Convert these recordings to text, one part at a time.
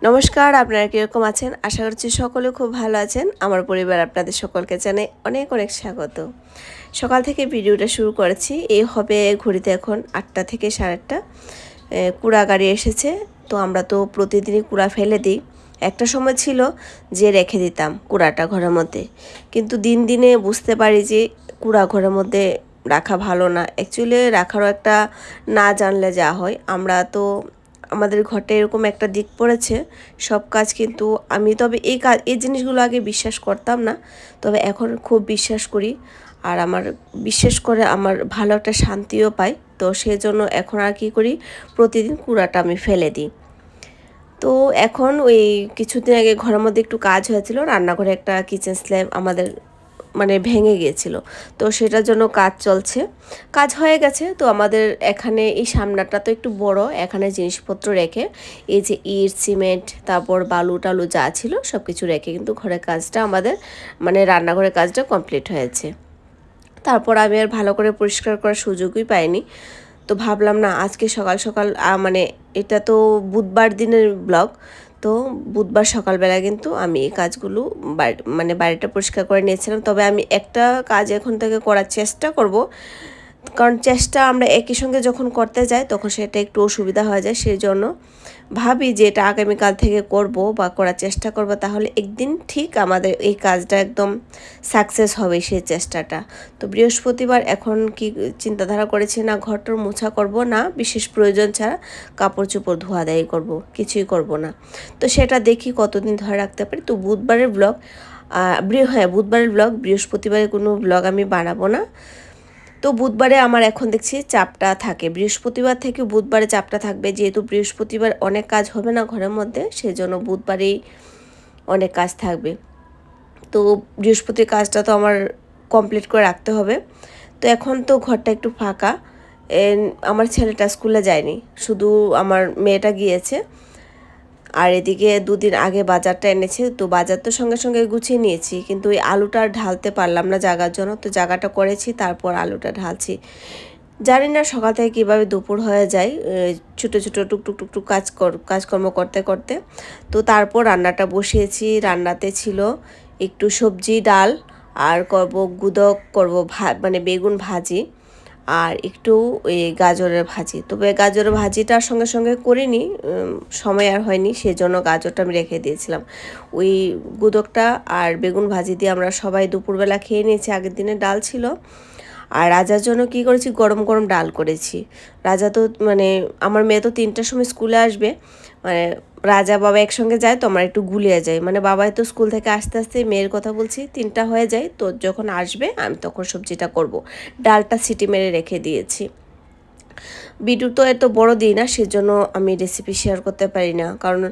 নমস্কার, আপনারা কীরকম আছেন? আশা করছি সকলে খুব ভালো আছেন। আমার পরিবার আপনাদের সকলকে জানাই অনেক অনেক স্বাগত। সকাল থেকে ভিডিওটা শুরু করেছি। এই হবে ঘড়িতে এখন 8টা থেকে 8:30। কুড়া গাড়ি এসেছে, তো আমরা তো প্রতিদিনই কুড়া ফেলে দিই। একটা সময় ছিল যে রেখে দিতাম কুড়াটা ঘরের মধ্যে, কিন্তু দিন দিনে বুঝতে পারি যে কুড়া ঘরের মধ্যে রাখা ভালো না। অ্যাকচুয়ালি রাখারও একটা না জানলে যা হয়। আমরা তো আমাদের ঘরটা এরকম একটা দিক পড়েছে, সব কাজ কিন্তু আমি তবে এই জিনিসগুলো আগে বিশ্বাস করতাম না, তবে এখন খুব বিশ্বাস করি। আর আমার বিশেষ করে আমার ভালো একটা শান্তিও পাই, তো সেজন্য এখন আর কি করি, প্রতিদিন কুড়াটা আমি ফেলে দিই। তো এখন ওই কিছুদিন আগে ঘরের মধ্যে একটু কাজ হয়েছিল, রান্নাঘরে একটা কিচেন স্ল্যাব আমাদের মানে ভেঙে গিয়েছিল, তো সেটার জন্য কাজ চলছে। কাজ হয়ে গেছে, তো আমাদের এখানে এই সামনাটা তো একটু বড়, এখানে জিনিসপত্র রেখে এই যে ইট সিমেন্ট তারপর বালু টালু যা ছিল সব কিছু রেখে কিন্তু ঘরের কাজটা আমাদের মানে রান্নাঘরের কাজটা কমপ্লিট হয়েছে। তারপর আমি আর ভালো করে পরিষ্কার করার সুযোগই পাইনি, তো ভাবলাম না আজকে সকাল সকাল মানে এটা তো বুধবার দিনের ব্লগ, তো বুধবার সকালবেলা কিন্তু আমি এই কাজগুলো মানে বাড়িটা পরিষ্কার করে নিয়েছিলাম। তবে আমি একটা কাজ এখন থেকে করার চেষ্টা করব, কারণ চেষ্টা আমরা একই সঙ্গে যখন করতে যাই তখন সেটা একটু অসুবিধা হয়ে যায়। সেই জন্য ভাবি যে এটা আগামীকাল থেকে করব বা করার চেষ্টা করব, তাহলে একদিন ঠিক আমাদের এই কাজটা একদম সাকসেস হবে সেই চেষ্টাটা। তো বৃহস্পতিবার এখন কি চিন্তাধারা করেছি, না ঘরটর মোছা করব না, বিশেষ প্রয়োজন ছাড়া কাপড় চোপড় ধোয়া দেয় করব, কিছুই করব না। তো সেটা দেখি কতদিন ধরে রাখতে পারি। তো বুধবারের ব্লগ বুধবারের ব্লগ, বৃহস্পতিবারে কোনো ব্লগ আমি বানাবো না। তো বুধবারে আমার এখন দেখছি চাপটা থাকে, বৃহস্পতিবার থেকে বুধবারে চাপটা থাকবে, যেহেতু বৃহস্পতিবার অনেক কাজ হবে না ঘরের মধ্যে, সেজন্য বুধবারেই অনেক কাজ থাকবে। তো বৃহস্পতির কাজটা তো আমার কমপ্লিট করে রাখতে হবে। তো এখন তো ঘরটা একটু ফাঁকা, আমার ছেলেটা স্কুলে যায়নি, শুধু আমার মেয়েটা গিয়েছে। আর এদিকে দুদিন আগে বাজারটা এনেছে, তো বাজার তো সঙ্গে সঙ্গে গুছিয়ে নিয়েছি, কিন্তু ওই আলুটা ঢালতে পারলাম না জায়গার জন্য, তো জায়গাটা করেছি তারপর আলুটা ঢালছি। জানি না সকাল থেকে কীভাবে দুপুর হয়ে যায়, ছোটো ছোটো টুকটুক টুকটুক কাজকর্ম করতে করতে। তো তারপর রান্নাটা বসিয়েছি। রান্নাতে ছিল একটু সবজি ডাল, আর করব গুদক করব মানে বেগুন ভাজি, আর একটু ওই গাজরের ভাজি। তবে গাজরের ভাজিটার সঙ্গে সঙ্গে করিনি, সময় আর হয়নি, সেজন্য গাজরটা আমি রেখে দিয়েছিলাম। ওই গুদকটা আর বেগুন ভাজি দিয়ে আমরা সবাই দুপুরবেলা খেয়ে নিয়েছি, আগের দিনে ডাল ছিল। আর রাজার জন্য কি করেছি, গরম গরম ডাল করেছি। রাজা তো মানে আমার মেয়ে তো 3টার সময় স্কুলে আসবে, মানে রাজা বাবা একসঙ্গে যায়, তো আমরা একটু গুলিয়ে যাই, মানে বাবাই তো স্কুল থেকে আস্তে আস্তে মেয়ের কথা বলছি 3টা হয়ে যায়, তো যখন আসবে আমি তখন সবজিটা করব। ডালটা সিটি মেরে রেখে দিয়েছি। ভিডিও তো এত বড় দিই না, সেজন্য আমি রেসিপি শেয়ার করতে পারি না, কারণ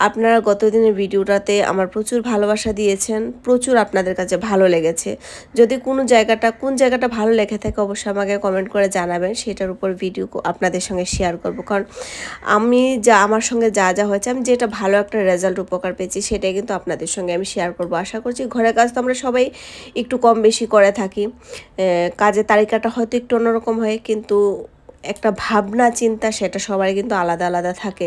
আপনারা গত দিনের ভিডিওটাতে আমার প্রচুর ভালোবাসা দিয়েছেন, প্রচুর আপনাদের কাছে ভালো লেগেছে। যদি কোন জায়গাটা ভালো লেগে থাকে অবশ্যই আমাকে কমেন্ট করে জানাবেন, সেটার উপর ভিডিও আপনাদের সঙ্গে শেয়ার করব। কারণ আমার সঙ্গে যা যা হয়েছে, আমি যেটা ভালো একটা রেজাল্ট উপকার পেয়েছি সেটাই কিন্তু আপনাদের সঙ্গে আমি শেয়ার করব। আশা করছি ঘরের কাজ তো আমরা সবাই একটু কম বেশি করে থাকি, কাজের তালিকাটা হয়তো একটু অন্যরকম হয়, কিন্তু একটা ভাবনা চিন্তা সেটা সবারই কিন্তু আলাদা আলাদা থাকে।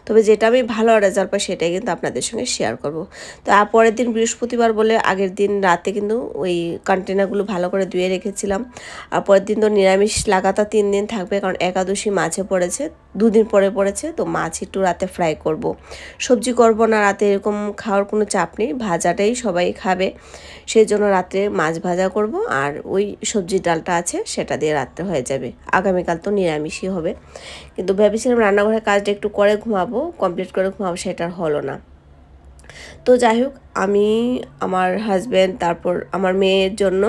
তবে যেটা আমি ভালো রেজাল্ট পাই সেটাই কিন্তু আপনাদের সঙ্গে শেয়ার করব। তো পরের দিন বৃহস্পতিবার বলে আগের দিন রাতে কিন্তু ওই কন্টেনারগুলো ভালো করে ধুয়ে রেখেছিলাম। আর পরের দিন তো নিরামিষ লাগাতার 3 দিন থাকবে, কারণ একাদশী মাছে পড়েছে, 2 দিন পরে পড়েছে, তো মাছ একটু রাতে ফ্রাই করব। সবজি করব না, রাতে এরকম খাওয়ার কোনো চাপ নেই, ভাজাটাই সবাই খাবে, সেই জন্য রাত্রে মাছ ভাজা করব, আর ওই সবজির ডালটা আছে সেটা দিয়ে রাত্রে হয়ে যাবে। আগামীকাল তো নিরামিষই হবে, কিন্তু ভেবেছিলাম রান্নাঘরের কাজটা একটু করে ঘুমাবো, কমপ্লিট করে ঘুমাবো, সেটা হলো না। তো যাই হোক, আমি আমার হাজব্যান্ড তারপর আমার মেয়ের জন্য,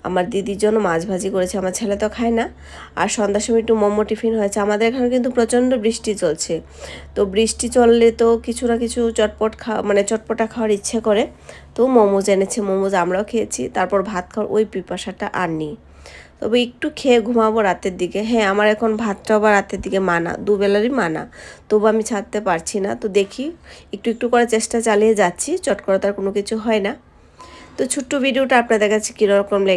আমার দিদির জন্য মাছ ভাজি করেছে, আমার ছেলে তো খায় না। আর সন্ধ্যার সময় একটু মোমো টিফিন হয়েছে। আমাদের এখানে কিন্তু প্রচণ্ড বৃষ্টি চলছে, তো বৃষ্টি চললে তো কিছু না কিছু মানে চটপটা খাওয়ার ইচ্ছে করে। তো মোমোজ এনেছে, মোমোজ আমরাও খেয়েছি। তারপর ভাত খাওয়ার ওই পিপাসাটা আর নেই, তবে একটু খেয়ে ঘুমাবো রাতের দিকে। হ্যাঁ, আমার এখন ভাতটাও বা রাতের দিকে মানা, দুবেলারই মানা, তবু আমি ছাড়তে পারছি না। তো দেখি একটু একটু করে চেষ্টা চালিয়ে যাচ্ছি, চট করে তার কোনো কিছু হয় না। তো ছোট্ট ভিডিওটা আপনাদের কাছে কীরকম লেগে